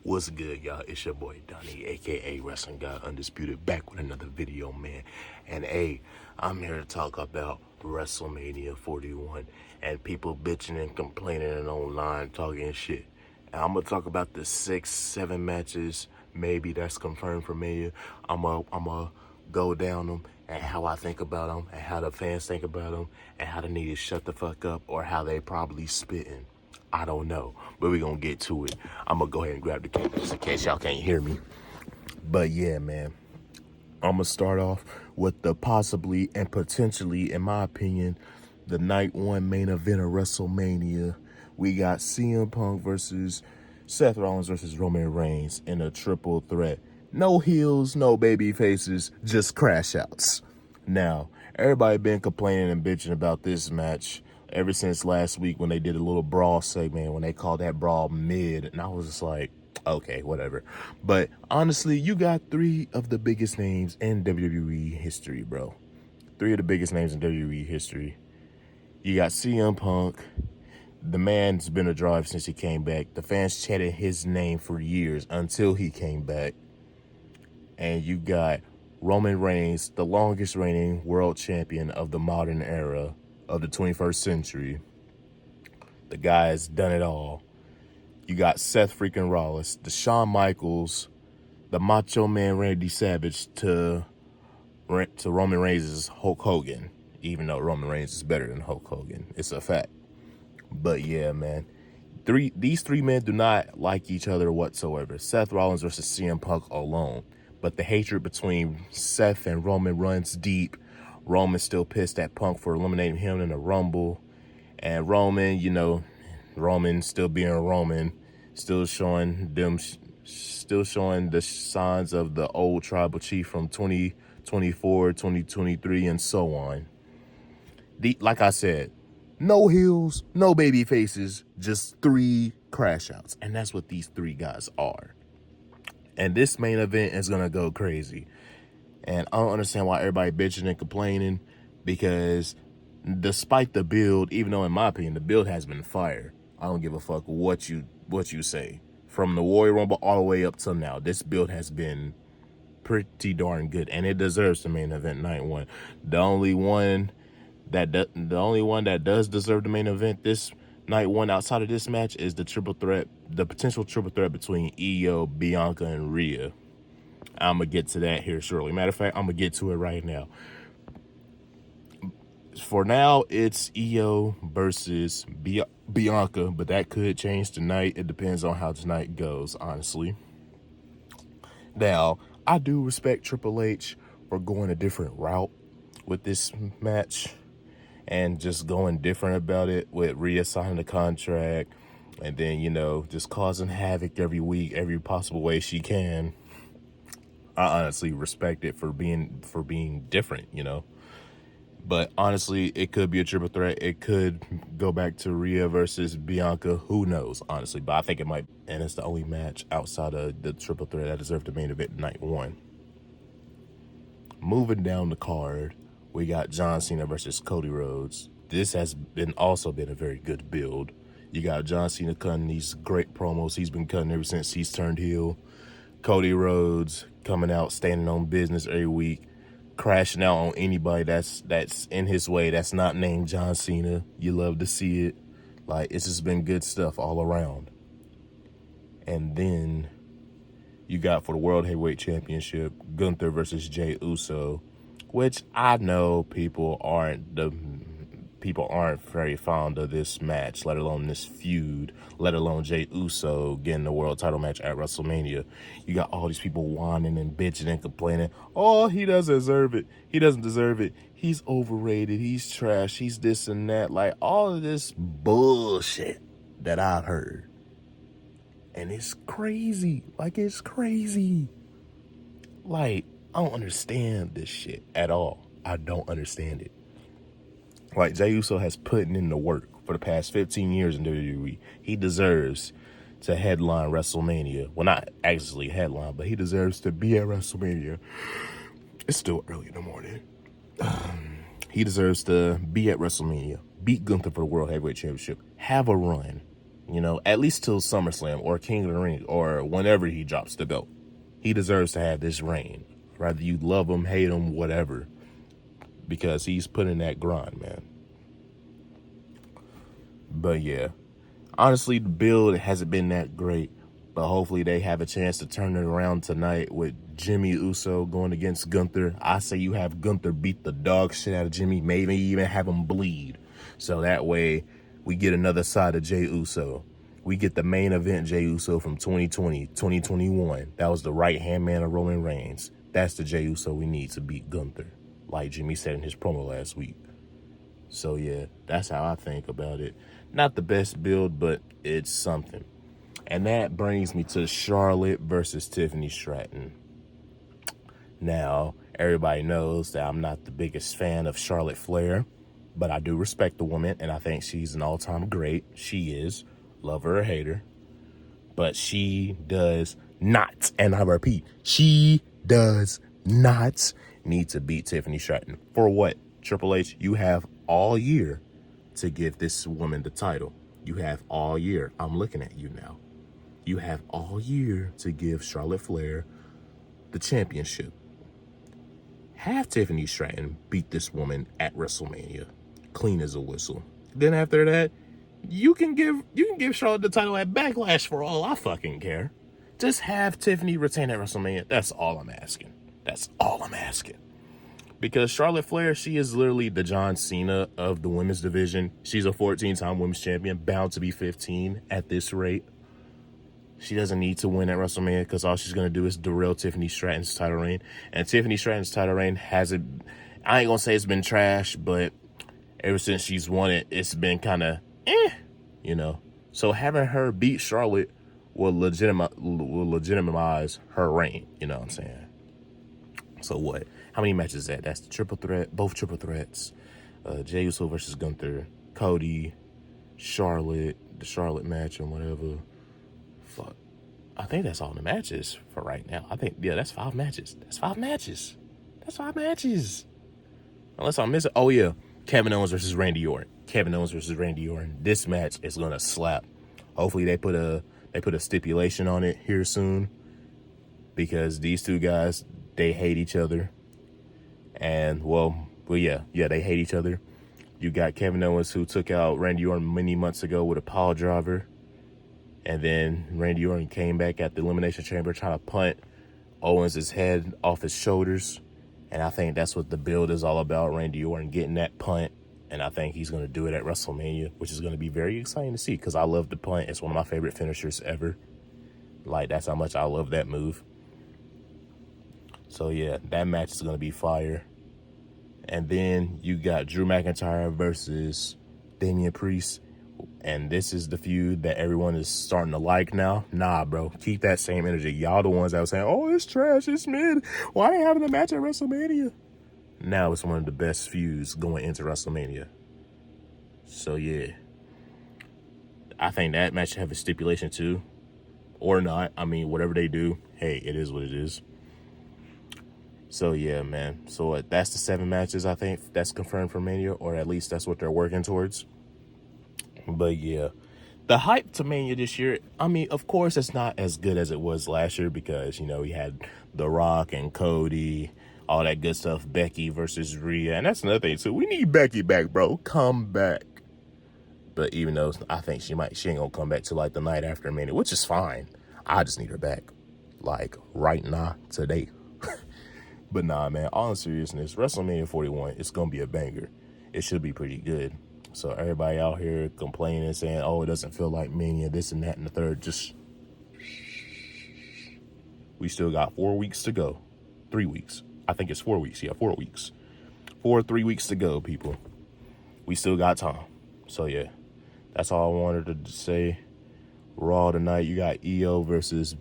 What's good, y'all? It's your boy Donnie, aka Wrestling God Undisputed, back with another video, man. And hey, I'm here to talk about WrestleMania 41 and people bitching and complaining and online talking shit. And I'm gonna talk about the 6-7 matches, maybe that's confirmed for Mania. I'm gonna go down them and how I think about them, and how the fans think about them, and how they need to shut the fuck up, or how they probably spitting. I don't know, but we're gonna get to it. I'm gonna go ahead and grab the camera just in case y'all can't hear me. But yeah, man, I'm gonna start off with the possibly and potentially, in my opinion, the night one main event of WrestleMania. We got CM Punk versus Seth Rollins versus Roman Reigns in a triple threat. No heels, no baby faces, just crash outs. Now, everybody been complaining and bitching about this match ever since last week when they did a little brawl segment, when they called that brawl mid, and I was just like, okay, whatever. But honestly, you got three of the biggest names in WWE history, bro. Three of the biggest names in WWE history. You got CM Punk. The man's been a drive since he came back. The fans chanted his name for years until he came back. And you got Roman Reigns, the longest reigning world champion of the modern era of the 21st century. The guy has done it all. You got Seth freaking Rollins, the Shawn Michaels, the Macho Man Randy Savage to Roman Reigns' Hulk Hogan, even though Roman Reigns is better than Hulk Hogan. It's a fact. But yeah, man, these three men do not like each other whatsoever. Seth Rollins versus CM Punk alone. But the hatred between Seth and Roman runs deep. Roman's still pissed at Punk for eliminating him in the Rumble. And Roman, Roman still being Roman, still showing the signs of the old tribal chief from 2024, 2023, and so on. Like I said, no heels, no baby faces, just three crash outs. And that's what these three guys are. And this main event is going to go crazy. And I don't understand why everybody bitching and complaining, because despite the build, even though in my opinion, the build has been fire, I don't give a fuck what you say. From the Royal Rumble all the way up till now, this build has been pretty darn good, and it deserves the main event night one. The only one that does deserve the main event this night one outside of this match is the potential triple threat between Io, Bianca, and Rhea. I'm going to get to that here shortly. Matter of fact, I'm going to get to it right now. For now, it's Io versus Bianca, but that could change tonight. It depends on how tonight goes, honestly. Now, I do respect Triple H for going a different route with this match and just going different about it, with Rhea signing the contract and then, just causing havoc every week, every possible way she can. I honestly respect it for being different, But honestly, it could be a triple threat. It could go back to Rhea versus Bianca. Who knows, honestly. But I think it might. And it's the only match outside of the triple threat that deserved the main event night one. Moving down the card, we got John Cena versus Cody Rhodes. This has also been a very good build. You got John Cena cutting these great promos he's been cutting ever since he's turned heel. Cody Rhodes coming out, standing on business every week, crashing out on anybody that's in his way that's not named John Cena. You love to see it. Like, it's just been good stuff all around. And then you got, for the World Heavyweight Championship, Gunther versus Jey Uso, which I know people aren't very fond of this match, let alone this feud, let alone Jey Uso getting the world title match at WrestleMania. You got all these people whining and bitching and complaining. Oh, he doesn't deserve it. He doesn't deserve it. He's overrated. He's trash. He's this and that. Like, all of this bullshit that I've heard. And it's crazy. Like, it's crazy. Like, I don't understand this shit at all. I don't understand it. Like, Jey Uso has put in the work for the past 15 years in WWE. He deserves to headline WrestleMania. Well, not actually headline, but he deserves to be at WrestleMania. It's still early in the morning. He deserves to be at WrestleMania, beat Gunther for the World Heavyweight Championship, have a run, You know, at least till SummerSlam or King of the Ring or whenever he drops the belt. He deserves to have this reign. Whether you love him, hate him, whatever. Because he's putting that grind, man. But yeah, honestly, the build hasn't been that great. But hopefully they have a chance to turn it around tonight with Jimmy Uso going against Gunther. I say you have Gunther beat the dog shit out of Jimmy. Maybe even have him bleed. So that way we get another side of Jey Uso. We get the main event Jey Uso from 2020, 2021. That was the right-hand man of Roman Reigns. That's the Jey Uso we need to beat Gunther, like Jimmy said in his promo last week. So yeah, that's how I think about it. Not the best build, but it's something. And that brings me to Charlotte versus Tiffany Stratton. Now, everybody knows that I'm not the biggest fan of Charlotte Flair, but I do respect the woman, and I think she's an all-time great. She is. Love her or hate her. But she does not, and I repeat, she does not need to beat Tiffany Stratton. For what? Triple H, you have all year to give this woman the title. You have all year. I'm looking at you now. You have all year to give Charlotte Flair the championship. Have Tiffany Stratton beat this woman at WrestleMania, clean as a whistle. Then after that, you can give Charlotte the title at Backlash for all I fucking care. Just have Tiffany retain at WrestleMania. That's all I'm asking. That's all I'm asking. Because Charlotte Flair, she is literally the John Cena of the women's division. She's a 14-time women's champion, bound to be 15 at this rate. She doesn't need to win at WrestleMania because all she's going to do is derail Tiffany Stratton's title reign. And Tiffany Stratton's title reign hasn't, I ain't going to say it's been trash, but ever since she's won it, it's been kind of you know. So having her beat Charlotte will legitimize her reign, you know what I'm saying? So what? How many matches is that? That's the triple threat, both triple threats. Jey Uso versus Gunther, Cody, Charlotte, the Charlotte match and whatever. Fuck. I think that's all the matches for right now. I think, yeah, that's 5 matches. That's 5 matches. That's 5 matches. Unless I'm missing. Oh, yeah. Kevin Owens versus Randy Orton. Kevin Owens versus Randy Orton. This match is going to slap. Hopefully they put a stipulation on it here soon. Because these two guys, they hate each other. And, well, yeah, they hate each other. You got Kevin Owens, who took out Randy Orton many months ago with a pile driver. And then Randy Orton came back at the Elimination Chamber trying to punt Owens' head off his shoulders. And I think that's what the build is all about, Randy Orton getting that punt. And I think he's going to do it at WrestleMania, which is going to be very exciting to see because I love the punt. It's one of my favorite finishers ever. Like, that's how much I love that move. So, yeah, that match is going to be fire. And then you got Drew McIntyre versus Damian Priest. And this is the feud that everyone is starting to like now. Nah, bro. Keep that same energy. Y'all the ones that were saying, oh, it's trash, it's mid. Why are they having a match at WrestleMania? Now it's one of the best feuds going into WrestleMania. So, yeah. I think that match should have a stipulation, too. Or not. I mean, whatever they do, hey, it is what it is. So, yeah, man. So, that's the 7 matches, I think, that's confirmed for Mania. Or at least that's what they're working towards. But yeah, the hype to Mania this year, I mean, of course, it's not as good as it was last year because, you know, we had The Rock and Cody, all that good stuff, Becky versus Rhea. And that's another thing, too. We need Becky back, bro. Come back. But even though I think she ain't going to come back till like the night after Mania, which is fine. I just need her back. Like right now, today. But nah, man, all in seriousness, WrestleMania 41, it's going to be a banger. It should be pretty good. So everybody out here complaining and saying, oh, it doesn't feel like Mania, this and that and the third. Just, we still got 4 weeks to go. 3 weeks. I think it's 4 weeks. Yeah, 4 weeks. 3 weeks to go, people. We still got time. So, yeah, that's all I wanted to say. Raw tonight, you got EO versus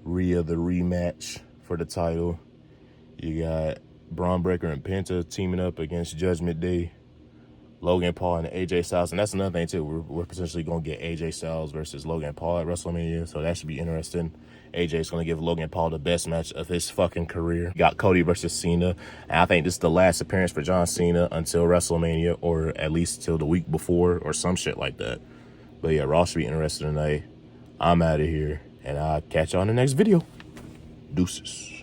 Rhea, the rematch for the title. You got Braun Breaker and Penta teaming up against Judgment Day. Logan Paul and AJ Styles. And that's another thing, too. We're potentially going to get AJ Styles versus Logan Paul at WrestleMania. So that should be interesting. AJ's going to give Logan Paul the best match of his fucking career. You got Cody versus Cena. And I think this is the last appearance for John Cena until WrestleMania, or at least till the week before or some shit like that. But yeah, Raw should be interesting tonight. I'm out of here, and I'll catch y'all in the next video. Deuces.